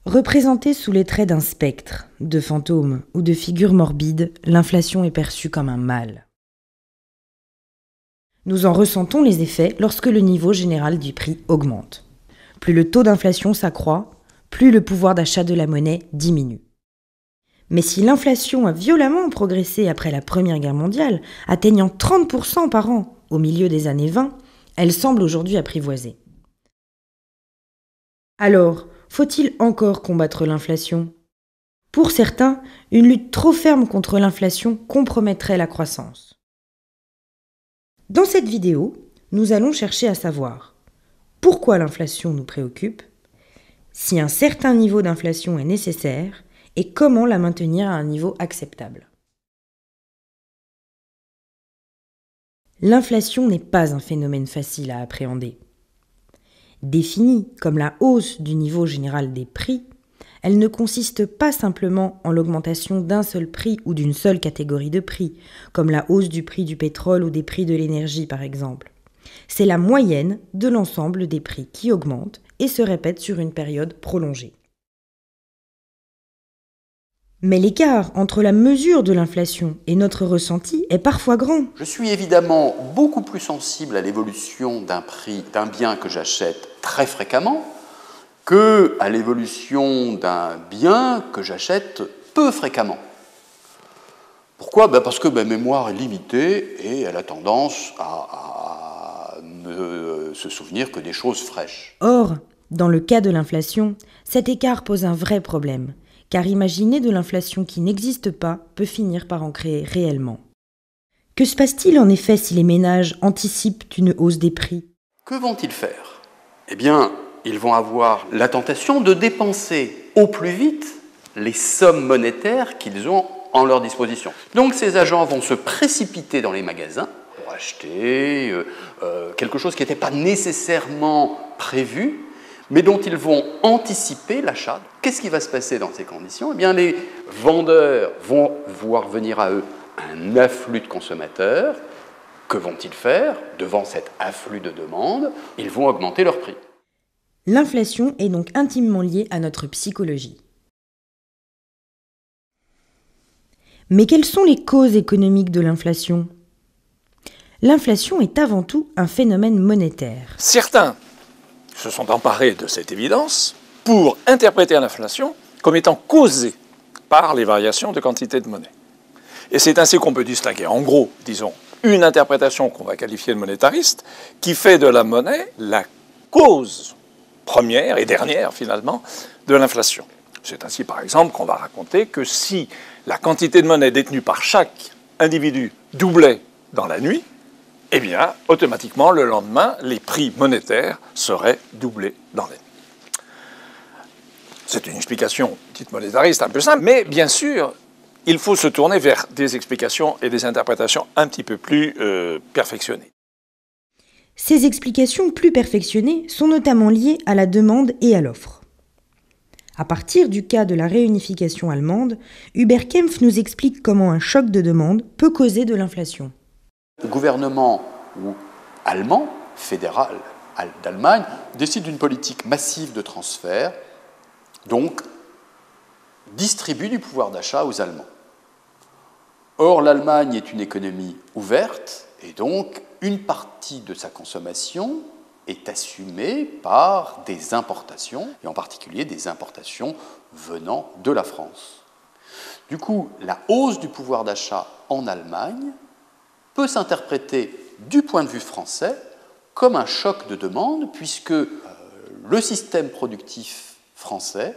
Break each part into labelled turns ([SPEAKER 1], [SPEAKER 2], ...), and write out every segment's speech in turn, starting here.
[SPEAKER 1] Représentée sous les traits d'un spectre, de fantôme ou de figure morbide, l'inflation est perçue comme un mal. Nous en ressentons les effets lorsque le niveau général du prix augmente. Plus le taux d'inflation s'accroît, plus le pouvoir d'achat de la monnaie diminue. Mais si l'inflation a violemment progressé après la Première Guerre mondiale, atteignant 30% par an au milieu des années 20, elle semble aujourd'hui apprivoisée. Alors, faut-il encore combattre l'inflation ? Pour certains, une lutte trop ferme contre l'inflation compromettrait la croissance. Dans cette vidéo, nous allons chercher à savoir pourquoi l'inflation nous préoccupe, si un certain niveau d'inflation est nécessaire et comment la maintenir à un niveau acceptable. L'inflation n'est pas un phénomène facile à appréhender. Définie comme la hausse du niveau général des prix, elle ne consiste pas simplement en l'augmentation d'un seul prix ou d'une seule catégorie de prix, comme la hausse du prix du pétrole ou des prix de l'énergie par exemple. C'est la moyenne de l'ensemble des prix qui augmentent et se répète sur une période prolongée. Mais l'écart entre la mesure de l'inflation et notre ressenti est parfois grand.
[SPEAKER 2] Je suis évidemment beaucoup plus sensible à l'évolution d'un prix d'un bien que j'achète très fréquemment qu'à l'évolution d'un bien que j'achète peu fréquemment. Pourquoi ? Parce que ma mémoire est limitée et elle a tendance à ne se souvenir que des choses fraîches.
[SPEAKER 1] Or, dans le cas de l'inflation, cet écart pose un vrai problème. Car imaginer de l'inflation qui n'existe pas peut finir par en créer réellement. Que se passe-t-il en effet si les ménages anticipent une hausse des prix ?
[SPEAKER 2] Que vont-ils faire ? Eh bien, ils vont avoir la tentation de dépenser au plus vite les sommes monétaires qu'ils ont en leur disposition. Donc ces agents vont se précipiter dans les magasins pour acheter quelque chose qui n'était pas nécessairement prévu, mais dont ils vont anticiper l'achat. Qu'est-ce qui va se passer dans ces conditions ? Eh bien, les vendeurs vont voir venir à eux un afflux de consommateurs. Que vont-ils faire ? Devant cet afflux de demandes, ils vont augmenter leurs prix.
[SPEAKER 1] L'inflation est donc intimement liée à notre psychologie. Mais quelles sont les causes économiques de l'inflation ? L'inflation est avant tout un phénomène monétaire.
[SPEAKER 3] Certains se sont emparés de cette évidence pour interpréter l'inflation comme étant causée par les variations de quantité de monnaie. Et c'est ainsi qu'on peut distinguer, en gros, disons, une interprétation qu'on va qualifier de monétariste, qui fait de la monnaie la cause première et dernière, finalement, de l'inflation. C'est ainsi, par exemple, qu'on va raconter que si la quantité de monnaie détenue par chaque individu doublait dans la nuit, eh bien, automatiquement, le lendemain, les prix monétaires seraient doublés dans la nuit. C'est une explication dite monétariste un peu simple, mais bien sûr, il faut se tourner vers des explications et des interprétations un petit peu plus perfectionnées.
[SPEAKER 1] Ces explications plus perfectionnées sont notamment liées à la demande et à l'offre. À partir du cas de la réunification allemande, Hubert Kempf nous explique comment un choc de demande peut causer de l'inflation.
[SPEAKER 2] Le gouvernement allemand, fédéral d'Allemagne, décide d'une politique massive de transfert, donc distribue du pouvoir d'achat aux Allemands. Or, l'Allemagne est une économie ouverte, et donc une partie de sa consommation est assumée par des importations, et en particulier des importations venant de la France. Du coup, la hausse du pouvoir d'achat en Allemagne peut s'interpréter du point de vue français comme un choc de demande, puisque le système productif français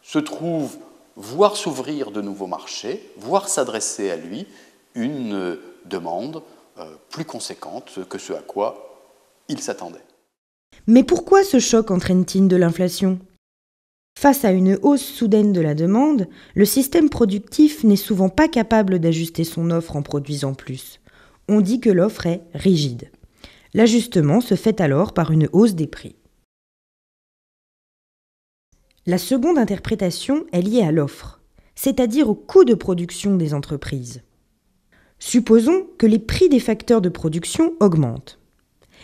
[SPEAKER 2] se trouve voir s'ouvrir de nouveaux marchés, voir s'adresser à lui une demande plus conséquente que ce à quoi il s'attendait.
[SPEAKER 1] Mais pourquoi ce choc entraîne-t-il de l'inflation ? Face à une hausse soudaine de la demande, le système productif n'est souvent pas capable d'ajuster son offre en produisant plus. On dit que l'offre est rigide. L'ajustement se fait alors par une hausse des prix. La seconde interprétation est liée à l'offre, c'est-à-dire au coût de production des entreprises. Supposons que les prix des facteurs de production augmentent.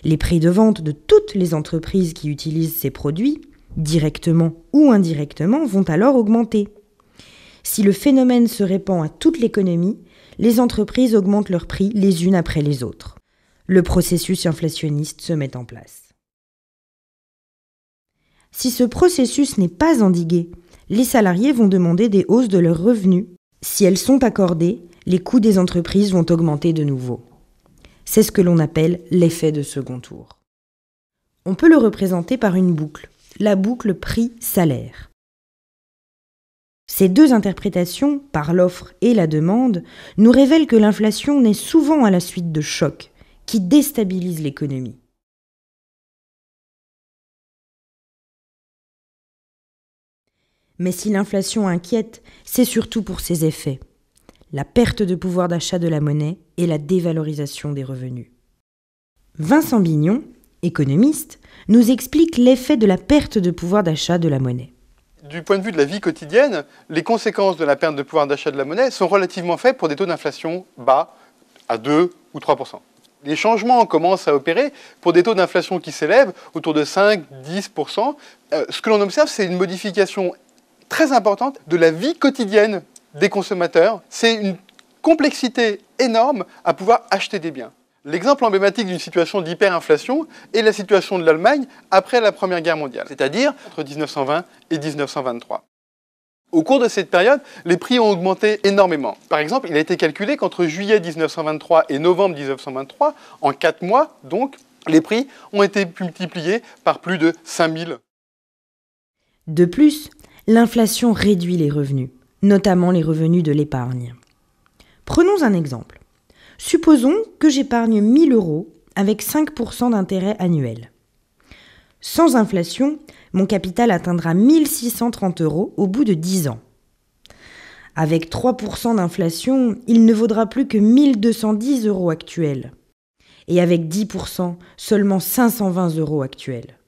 [SPEAKER 1] Les prix de vente de toutes les entreprises qui utilisent ces produits directement ou indirectement, vont alors augmenter. Si le phénomène se répand à toute l'économie, les entreprises augmentent leurs prix les unes après les autres. Le processus inflationniste se met en place. Si ce processus n'est pas endigué, les salariés vont demander des hausses de leurs revenus. Si elles sont accordées, les coûts des entreprises vont augmenter de nouveau. C'est ce que l'on appelle l'effet de second tour. On peut le représenter par une boucle, la boucle prix-salaire. Ces deux interprétations, par l'offre et la demande, nous révèlent que l'inflation naît souvent à la suite de chocs qui déstabilisent l'économie. Mais si l'inflation inquiète, c'est surtout pour ses effets. La perte de pouvoir d'achat de la monnaie et la dévalorisation des revenus. Vincent Bignon, économiste, nous explique l'effet de la perte de pouvoir d'achat de la monnaie.
[SPEAKER 4] Du point de vue de la vie quotidienne, les conséquences de la perte de pouvoir d'achat de la monnaie sont relativement faibles pour des taux d'inflation bas, à 2 ou 3%. Les changements commencent à opérer pour des taux d'inflation qui s'élèvent autour de 5-10%. Ce que l'on observe, c'est une modification très importante de la vie quotidienne des consommateurs. C'est une complexité énorme à pouvoir acheter des biens. L'exemple emblématique d'une situation d'hyperinflation est la situation de l'Allemagne après la Première Guerre mondiale, c'est-à-dire entre 1920 et 1923. Au cours de cette période, les prix ont augmenté énormément. Par exemple, il a été calculé qu'entre juillet 1923 et novembre 1923, en 4 mois, donc, les prix ont été multipliés par plus de 5000.
[SPEAKER 1] De plus, l'inflation réduit les revenus, notamment les revenus de l'épargne. Prenons un exemple. Supposons que j'épargne 1 000 € avec 5% d'intérêt annuel. Sans inflation, mon capital atteindra 1 630 € au bout de 10 ans. Avec 3% d'inflation, il ne vaudra plus que 1 210 € actuels. Et avec 10%, seulement 520 € actuels.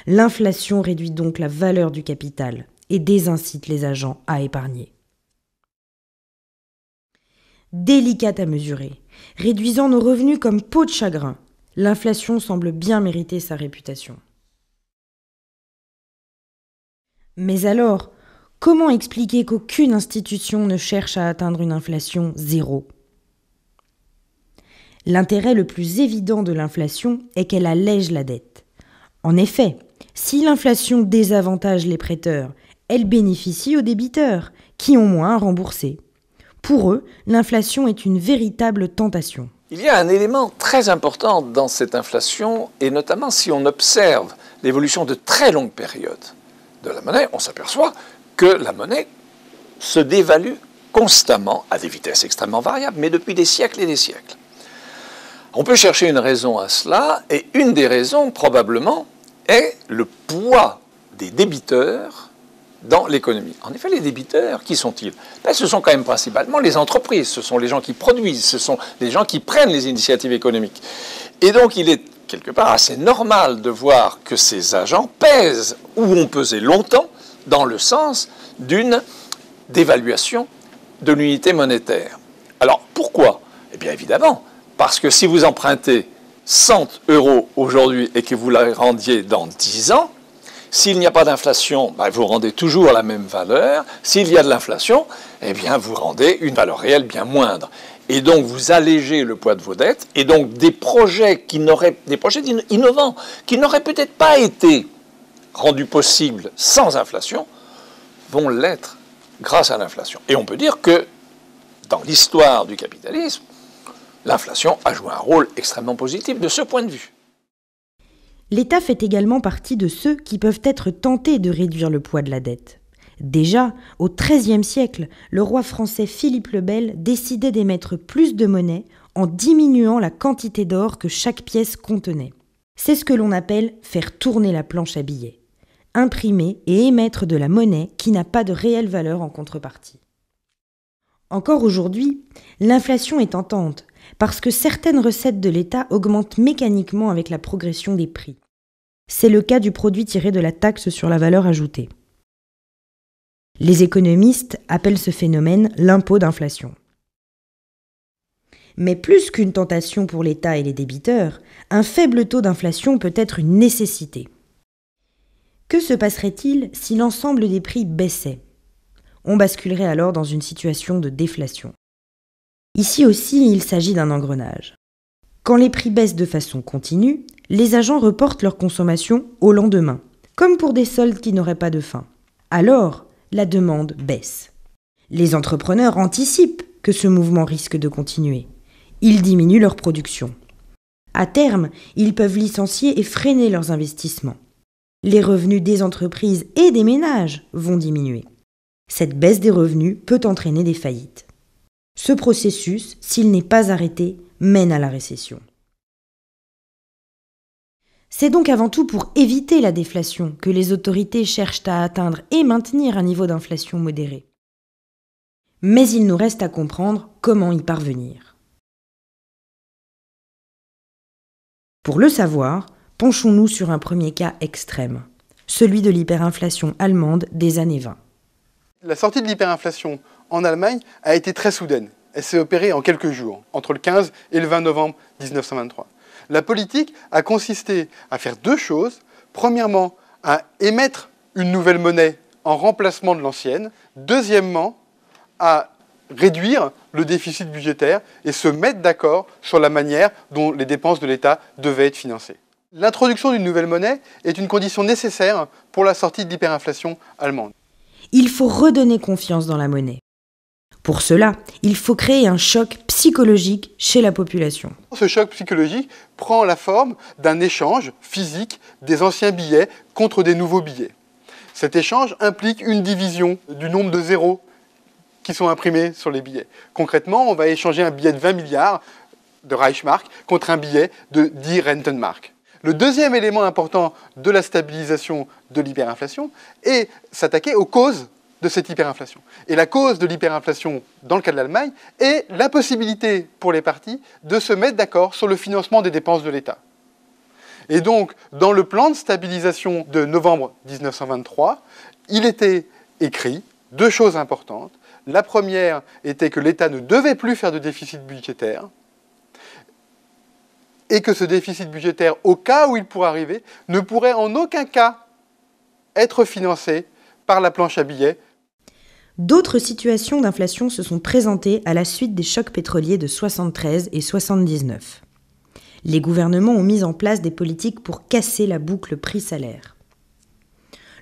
[SPEAKER 1] L'inflation réduit donc la valeur du capital et désincite les agents à épargner. Délicate à mesurer, réduisant nos revenus comme peau de chagrin, l'inflation semble bien mériter sa réputation. Mais alors, comment expliquer qu'aucune institution ne cherche à atteindre une inflation zéro ? L'intérêt le plus évident de l'inflation est qu'elle allège la dette. En effet, si l'inflation désavantage les prêteurs, elle bénéficie aux débiteurs, qui ont moins à rembourser. Pour eux, l'inflation est une véritable tentation.
[SPEAKER 3] Il y a un élément très important dans cette inflation, et notamment si on observe l'évolution de très longues périodes de la monnaie, on s'aperçoit que la monnaie se dévalue constamment, à des vitesses extrêmement variables, mais depuis des siècles et des siècles. On peut chercher une raison à cela, et une des raisons, probablement, est le poids des débiteurs dans l'économie. En effet, les débiteurs, qui sont-ils ? Ce sont quand même principalement les entreprises, ce sont les gens qui produisent, ce sont les gens qui prennent les initiatives économiques. Et donc, il est quelque part assez normal de voir que ces agents pèsent, ou ont pesé longtemps, dans le sens d'une dévaluation de l'unité monétaire. Alors, pourquoi ? Eh bien, évidemment, parce que si vous empruntez 100 € aujourd'hui et que vous la rendiez dans 10 ans, s'il n'y a pas d'inflation, vous rendez toujours la même valeur. S'il y a de l'inflation, eh bien, vous rendez une valeur réelle bien moindre. Et donc, vous allégez le poids de vos dettes. Et donc, des projets innovants qui n'auraient peut-être pas été rendus possibles sans inflation vont l'être grâce à l'inflation. Et on peut dire que, dans l'histoire du capitalisme, l'inflation a joué un rôle extrêmement positif de ce point de vue.
[SPEAKER 1] L'État fait également partie de ceux qui peuvent être tentés de réduire le poids de la dette. Déjà, au XIIIe siècle, le roi français Philippe le Bel décidait d'émettre plus de monnaie en diminuant la quantité d'or que chaque pièce contenait. C'est ce que l'on appelle faire tourner la planche à billets. Imprimer et émettre de la monnaie qui n'a pas de réelle valeur en contrepartie. Encore aujourd'hui, l'inflation est tentante parce que certaines recettes de l'État augmentent mécaniquement avec la progression des prix. C'est le cas du produit tiré de la taxe sur la valeur ajoutée. Les économistes appellent ce phénomène l'impôt d'inflation. Mais plus qu'une tentation pour l'État et les débiteurs, un faible taux d'inflation peut être une nécessité. Que se passerait-il si l'ensemble des prix baissait ? On basculerait alors dans une situation de déflation. Ici aussi, il s'agit d'un engrenage. Quand les prix baissent de façon continue, les agents reportent leur consommation au lendemain, comme pour des soldes qui n'auraient pas de fin. Alors, la demande baisse. Les entrepreneurs anticipent que ce mouvement risque de continuer. Ils diminuent leur production. À terme, ils peuvent licencier et freiner leurs investissements. Les revenus des entreprises et des ménages vont diminuer. Cette baisse des revenus peut entraîner des faillites. Ce processus, s'il n'est pas arrêté, mène à la récession. C'est donc avant tout pour éviter la déflation que les autorités cherchent à atteindre et maintenir un niveau d'inflation modéré. Mais il nous reste à comprendre comment y parvenir. Pour le savoir, penchons-nous sur un premier cas extrême, celui de l'hyperinflation allemande des années 20.
[SPEAKER 4] La sortie de l'hyperinflation en Allemagne a été très soudaine. Elle s'est opérée en quelques jours, entre le 15 et le 20 novembre 1923. La politique a consisté à faire deux choses. Premièrement, à émettre une nouvelle monnaie en remplacement de l'ancienne. Deuxièmement, à réduire le déficit budgétaire et se mettre d'accord sur la manière dont les dépenses de l'État devaient être financées. L'introduction d'une nouvelle monnaie est une condition nécessaire pour la sortie de l'hyperinflation allemande.
[SPEAKER 1] Il faut redonner confiance dans la monnaie. Pour cela, il faut créer un choc psychologique chez la population.
[SPEAKER 4] Ce choc psychologique prend la forme d'un échange physique des anciens billets contre des nouveaux billets. Cet échange implique une division du nombre de zéros qui sont imprimés sur les billets. Concrètement, on va échanger un billet de 20 milliards de Reichsmark contre un billet de 10 Rentenmark. Le deuxième élément important de la stabilisation de l'hyperinflation est s'attaquer aux causes de cette hyperinflation. Et la cause de l'hyperinflation, dans le cas de l'Allemagne, est la possibilité pour les partis de se mettre d'accord sur le financement des dépenses de l'État. Et donc, dans le plan de stabilisation de novembre 1923, il était écrit deux choses importantes. La première était que l'État ne devait plus faire de déficit budgétaire et que ce déficit budgétaire, au cas où il pourrait arriver, ne pourrait en aucun cas être financé par la planche à billets.
[SPEAKER 1] D'autres situations d'inflation se sont présentées à la suite des chocs pétroliers de 73 et 79. Les gouvernements ont mis en place des politiques pour casser la boucle prix-salaire.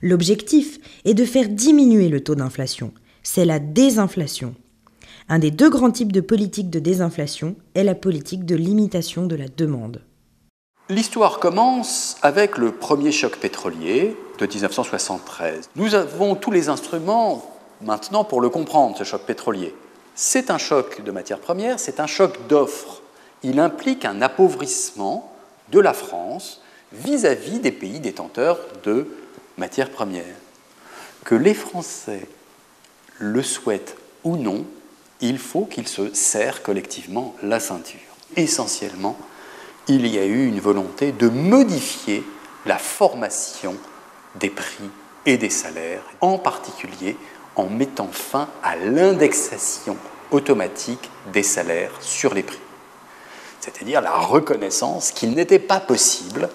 [SPEAKER 1] L'objectif est de faire diminuer le taux d'inflation. C'est la désinflation. Un des deux grands types de politiques de désinflation est la politique de limitation de la demande.
[SPEAKER 2] L'histoire commence avec le premier choc pétrolier de 1973. Nous avons tous les instruments maintenant pour le comprendre, ce choc pétrolier. C'est un choc de matières premières, c'est un choc d'offres. Il implique un appauvrissement de la France vis-à-vis des pays détenteurs de matières premières. Que les Français le souhaitent ou non, il faut qu'ils se serrent collectivement la ceinture. Essentiellement, il y a eu une volonté de modifier la formation des prix et des salaires, en particulier en mettant fin à l'indexation automatique des salaires sur les prix. C'est-à-dire la reconnaissance qu'il n'était pas possible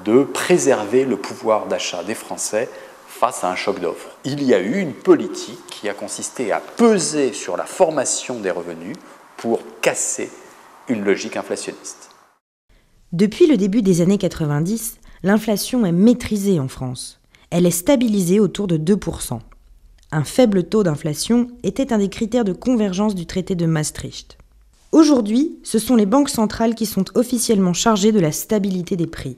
[SPEAKER 2] de préserver le pouvoir d'achat des Français face à un choc d'offres. Il y a eu une politique qui a consisté à peser sur la formation des revenus pour casser une logique inflationniste.
[SPEAKER 1] Depuis le début des années 90, l'inflation est maîtrisée en France. Elle est stabilisée autour de 2%. Un faible taux d'inflation était un des critères de convergence du traité de Maastricht. Aujourd'hui, ce sont les banques centrales qui sont officiellement chargées de la stabilité des prix.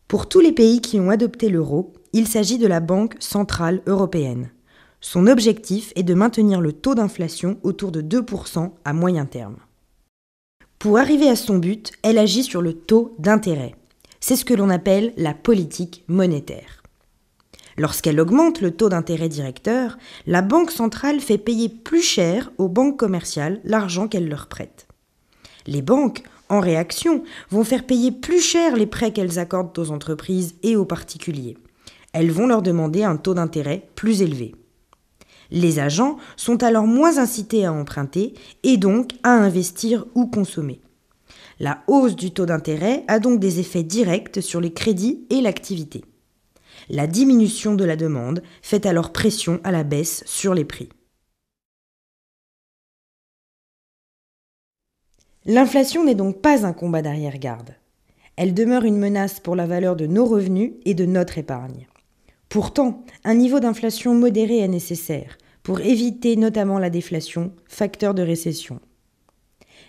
[SPEAKER 1] Pour tous les pays qui ont adopté l'euro, il s'agit de la Banque centrale européenne. Son objectif est de maintenir le taux d'inflation autour de 2% à moyen terme. Pour arriver à son but, elle agit sur le taux d'intérêt. C'est ce que l'on appelle la politique monétaire. Lorsqu'elle augmente le taux d'intérêt directeur, la Banque centrale fait payer plus cher aux banques commerciales l'argent qu'elle leur prête. Les banques, en réaction, vont faire payer plus cher les prêts qu'elles accordent aux entreprises et aux particuliers. Elles vont leur demander un taux d'intérêt plus élevé. Les agents sont alors moins incités à emprunter et donc à investir ou consommer. La hausse du taux d'intérêt a donc des effets directs sur les crédits et l'activité. La diminution de la demande fait alors pression à la baisse sur les prix. L'inflation n'est donc pas un combat d'arrière-garde. Elle demeure une menace pour la valeur de nos revenus et de notre épargne. Pourtant, un niveau d'inflation modéré est nécessaire pour éviter notamment la déflation, facteur de récession.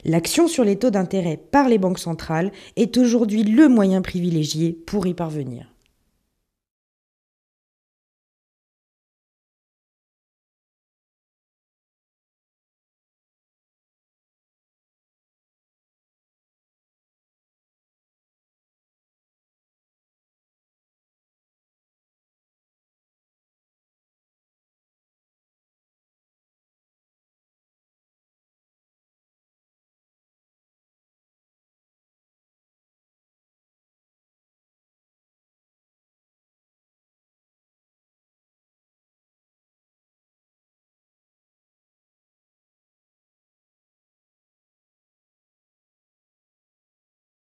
[SPEAKER 1] L'action sur les taux d'intérêt par les banques centrales est aujourd'hui le moyen privilégié pour y parvenir.